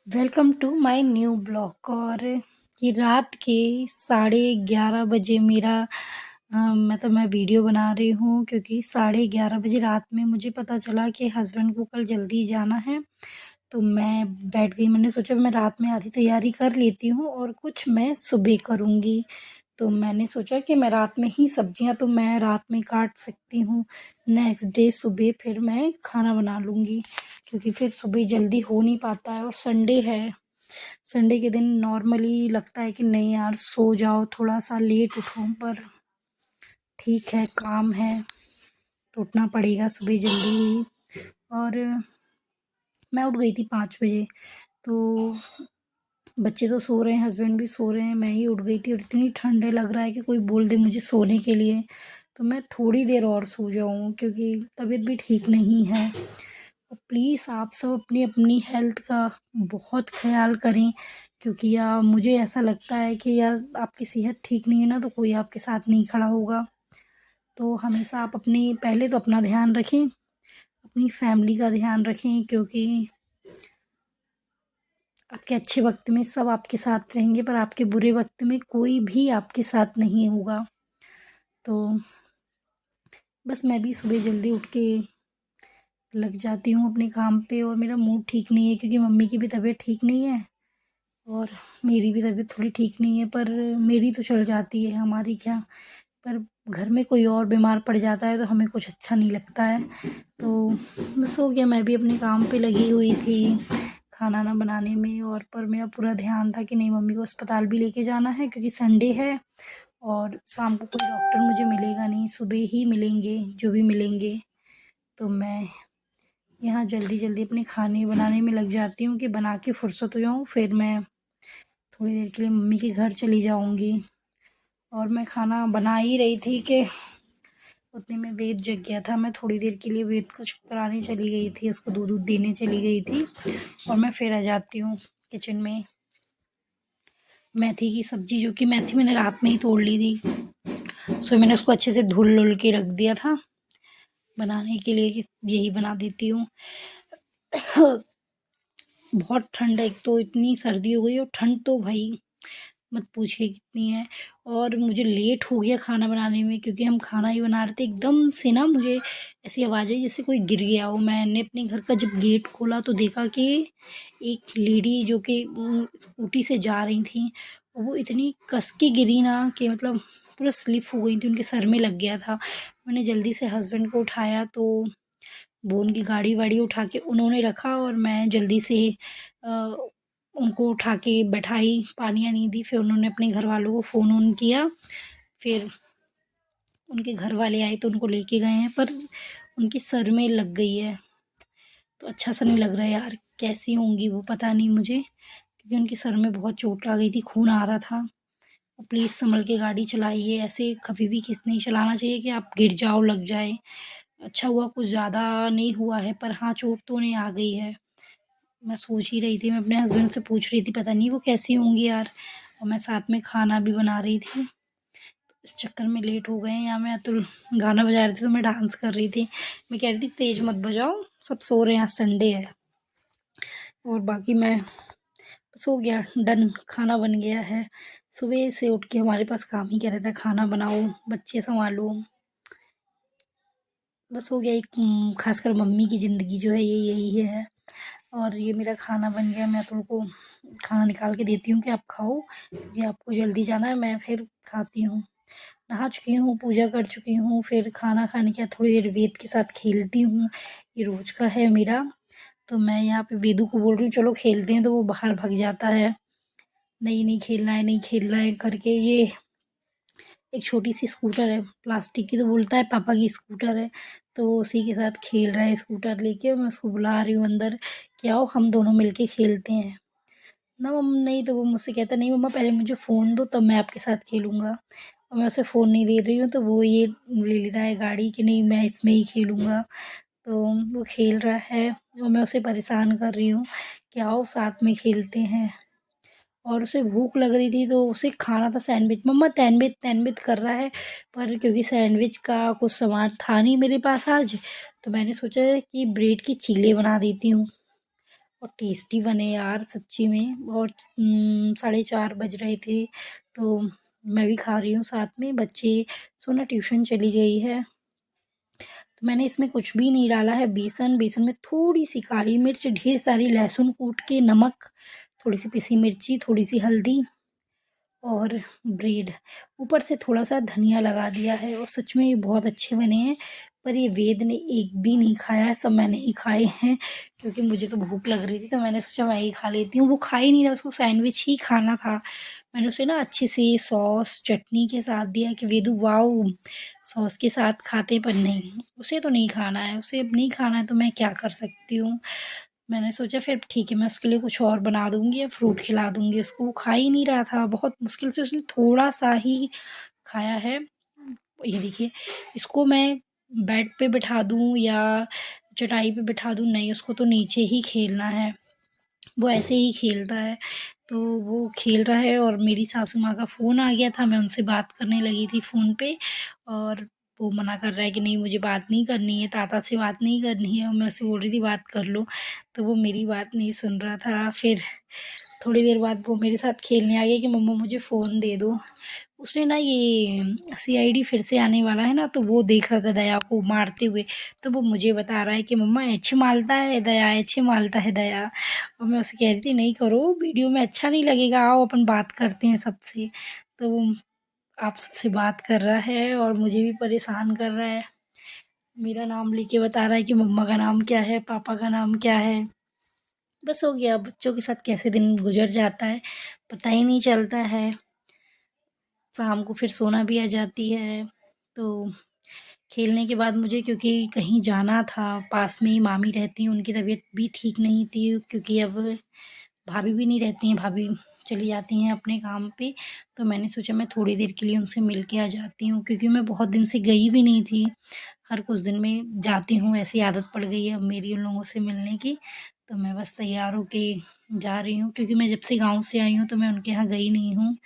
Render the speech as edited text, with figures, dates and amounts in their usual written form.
Welcome to my new blog. और ये रात के 11:30 बजे मेरा मतलब मैं वीडियो बना रही हूँ, क्योंकि 11:30 बजे रात में मुझे पता चला कि हस्बैंड को कल जल्दी जाना है। तो मैं बैठ गई, मैंने सोचा मैं रात में आधी तैयारी कर लेती हूँ और कुछ मैं सुबह करूँगी। तो मैंने सोचा कि मैं रात में ही सब्जियां तो मैं रात में काट सकती हूँ, नेक्स्ट डे सुबह फिर मैं खाना बना लूँगी, क्योंकि फिर सुबह जल्दी हो नहीं पाता है और संडे है। संडे के दिन नॉर्मली लगता है कि नहीं यार सो जाओ, थोड़ा सा लेट उठो, पर ठीक है काम है तो उठना पड़ेगा सुबह जल्दी ही। और मैं उठ गई थी 5 बजे। तो बच्चे तो सो रहे हैं, हस्बैंड भी सो रहे हैं, मैं ही उठ गई थी और इतनी ठंड है, लग रहा है कि कोई बोल दे मुझे सोने के लिए तो मैं थोड़ी देर और सो जाऊँ, क्योंकि तबीयत भी ठीक नहीं है। और प्लीज़ आप सब अपनी अपनी हेल्थ का बहुत ख्याल करें, क्योंकि मुझे ऐसा लगता है कि यार आपकी सेहत ठीक नहीं है ना तो कोई आपके साथ नहीं खड़ा होगा। तो हमेशा आप अपनी पहले तो अपना ध्यान रखें, अपनी फैमिली का ध्यान रखें, क्योंकि आपके अच्छे वक्त में सब आपके साथ रहेंगे पर आपके बुरे वक्त में कोई भी आपके साथ नहीं होगा। तो बस मैं भी सुबह जल्दी उठ के लग जाती हूँ अपने काम पे, और मेरा मूड ठीक नहीं है क्योंकि मम्मी की भी तबीयत ठीक नहीं है और मेरी भी तबीयत थोड़ी ठीक नहीं है। पर मेरी तो चल जाती है, हमारी क्या, पर घर में कोई और बीमार पड़ जाता है तो हमें कुछ अच्छा नहीं लगता है। तो बस हो गया, मैं भी अपने काम पे लगी हुई थी खाना ना बनाने में, और पर मेरा पूरा ध्यान था कि नहीं मम्मी को अस्पताल भी लेके जाना है क्योंकि संडे है और शाम को कोई डॉक्टर मुझे मिलेगा नहीं, सुबह ही मिलेंगे जो भी मिलेंगे। तो मैं यहाँ जल्दी जल्दी अपने खाने बनाने में लग जाती हूँ कि बना के फुर्सत हो जाऊँ, फिर मैं थोड़ी देर के लिए मम्मी के घर चली जाऊँगी। और मैं खाना बना ही रही थी कि उतने में वेद जग गया था। मैं थोड़ी देर के लिए वेद को चुप कराने चली गई थी, उसको दूध दूध देने चली गई थी और मैं फिर आ जाती हूँ किचन में। मेथी की सब्ज़ी, जो कि मेथी मैंने रात में ही तोड़ ली थी, सो मैंने उसको अच्छे से धुल लुल के रख दिया था बनाने के लिए कि यही बना देती हूँ। बहुत ठंड है, एक तो इतनी सर्दी हो गई और ठंड तो भाई मत पूछिए कितनी है। और मुझे लेट हो गया खाना बनाने में, क्योंकि हम खाना ही बना रहे थे, एकदम से ना मुझे ऐसी आवाज़ आई जैसे कोई गिर गया हो। मैंने अपने घर का जब गेट खोला तो देखा कि एक लेडी जो कि स्कूटी से जा रही थी, वो इतनी कस के गिरी ना कि मतलब पूरा स्लिप हो गई थी, उनके सर में लग गया था। मैंने जल्दी से हस्बैंड को उठाया तो वो उनकी गाड़ी वाड़ी उठा के उन्होंने रखा और मैं जल्दी से अ, उनको उठा के बैठाई, पानी वानी दी, फिर उन्होंने अपने घर वालों को फ़ोन ऑन किया। फिर उनके घर वाले आए तो उनको लेके गए हैं, पर उनके सर में लग गई है तो अच्छा सा नहीं लग रहा है यार। कैसी होंगी वो पता नहीं मुझे, क्योंकि उनके सर में बहुत चोट आ गई थी, खून आ रहा था। प्लीज़ संभल के गाड़ी चलाइए, ऐसे कभी भी किस नहीं चलाना चाहिए कि आप गिर जाओ, लग जाए। अच्छा हुआ कुछ ज़्यादा नहीं हुआ है, पर हाँ चोट तो उन्हें आ गई है। मैं सोच ही रही थी, मैं अपने हस्बैंड से पूछ रही थी पता नहीं वो कैसी होंगी यार, और मैं साथ में खाना भी बना रही थी। इस चक्कर में लेट हो गए हैं। यहाँ मैं अतुल गाना बजा रही थी तो मैं डांस कर रही थी। मैं कह रही थी तेज मत बजाओ, सब सो रहे हैं, आज संडे है। और बाकी मैं बस हो गया, डन, खाना बन गया है। सुबह से उठ के हमारे पास काम ही क्या रहता है, खाना बनाओ, बच्चे संभालो, बस हो गया। एक खासकर मम्मी की ज़िंदगी जो है ये यही है। और ये मेरा खाना बन गया, मैं अतुल को खाना निकाल के देती हूँ कि आप खाओ, क्योंकि आपको जल्दी जाना है, मैं फिर खाती हूँ। नहा चुकी हूँ, पूजा कर चुकी हूँ, फिर खाना खाने के बाद थोड़ी देर वेद के साथ खेलती हूँ, ये रोज़ का है मेरा। तो मैं यहाँ पे वेदू को बोल रही हूँ चलो खेलते हैं, तो वो बाहर भाग जाता है, नहीं नहीं खेलना है, नहीं खेलना है करके। ये एक छोटी सी स्कूटर है प्लास्टिक की, तो बोलता है पापा की स्कूटर है, तो वो उसी के साथ खेल रहा है स्कूटर लेके। मैं उसको बुला रही हूँ अंदर कि आओ हम दोनों मिलके खेलते हैं ना। नहीं, तो वो मुझसे कहता नहीं मम्मा पहले मुझे फ़ोन दो तब मैं आपके साथ खेलूँगा। और मैं उसे फ़ोन नहीं दे रही हूँ तो वो ये ले लेता है गाड़ी कि नहीं मैं इसमें ही खेलूँगा। तो वो खेल रहा है और मैं उसे परेशान कर रही हूँ कि आओ साथ में खेलते हैं। और उसे भूख लग रही थी तो उसे खाना था सैंडविच, मम्मा सैंडविच सैंडविच कर रहा है। पर क्योंकि सैंडविच का कुछ सामान था नहीं मेरे पास आज, तो मैंने सोचा कि ब्रेड की चीले बना देती हूँ। और टेस्टी बने यार सच्ची में। और 4:30 बज रहे थे, तो मैं भी खा रही हूँ साथ में। बच्चे सोना ट्यूशन चली गई है। तो मैंने इसमें कुछ भी नहीं डाला है, बेसन, बेसन में थोड़ी सी काली मिर्च, ढेर सारी लहसुन कूट के, नमक, थोड़ी सी पिसी मिर्ची, थोड़ी सी हल्दी और ब्रेड, ऊपर से थोड़ा सा धनिया लगा दिया है। और सच में ये बहुत अच्छे बने हैं। पर ये वेद ने एक भी नहीं खाया है, सब मैंने ही खाए हैं, क्योंकि मुझे तो भूख लग रही थी, तो मैंने सोचा मैं ही खा लेती हूँ। वो खा ही नहीं रहा, उसको सैंडविच ही खाना था। मैंने उसे ना अच्छे से सॉस चटनी के साथ दिया कि वेदू वाओ, सॉस के साथ खाते, पर नहीं, उसे तो नहीं खाना है, उसे अब नहीं खाना है, तो मैं क्या कर सकती हूँ। मैंने सोचा फिर ठीक है, मैं उसके लिए कुछ और बना दूंगी या फ्रूट खिला दूंगी उसको। वो खा ही नहीं रहा था, बहुत मुश्किल से उसने थोड़ा सा ही खाया है। ये देखिए, इसको मैं बेड पे बिठा दूं या चटाई पे बिठा दूं, नहीं, उसको तो नीचे ही खेलना है। वो ऐसे ही खेलता है। तो वो खेल रहा है और मेरी सासू माँ का फ़ोन आ गया था, मैं उनसे बात करने लगी थी फ़ोन पे, और वो मना कर रहा है कि नहीं, मुझे बात नहीं करनी है, ताता से बात नहीं करनी है। और मैं उससे बोल रही थी बात कर लो, तो वो मेरी बात नहीं सुन रहा था। फिर थोड़ी देर बाद वो मेरे साथ खेलने आ गया कि मम्मा मुझे फ़ोन दे दो। उसने ना ये सीआईडी फिर से आने वाला है ना, तो वो देख रहा था दया को मारते हुए। तो वो मुझे बता रहा है कि मम्मा ऐसे मारता है दया, ऐसे मारता है दया। और मैं उसे कह रही थी नहीं करो, वीडियो में अच्छा नहीं लगेगा, आओ अपन बात करते हैं सबसे। तो वो आप सबसे बात कर रहा है और मुझे भी परेशान कर रहा है। मेरा नाम लेके बता रहा है कि मम्मा का नाम क्या है, पापा का नाम क्या है। बस हो गया, बच्चों के साथ कैसे दिन गुजर जाता है पता ही नहीं चलता है। शाम को फिर सोना भी आ जाती है। तो खेलने के बाद मुझे, क्योंकि कहीं जाना था, पास में ही मामी रहती हैं, उनकी तबीयत भी ठीक नहीं थी, क्योंकि अब भाभी भी नहीं रहती हैं, भाभी चली जाती हैं अपने काम पे। तो मैंने सोचा मैं थोड़ी देर के लिए उनसे मिल के आ जाती हूँ, क्योंकि मैं बहुत दिन से गई भी नहीं थी। हर कुछ दिन में जाती हूँ, ऐसी आदत पड़ गई है अब मेरी उन लोगों से मिलने की। तो मैं बस तैयार होके जा रही हूँ, क्योंकि मैं जब से गाँव से आई हूँ तो मैं उनके यहाँ गई नहीं हूँ।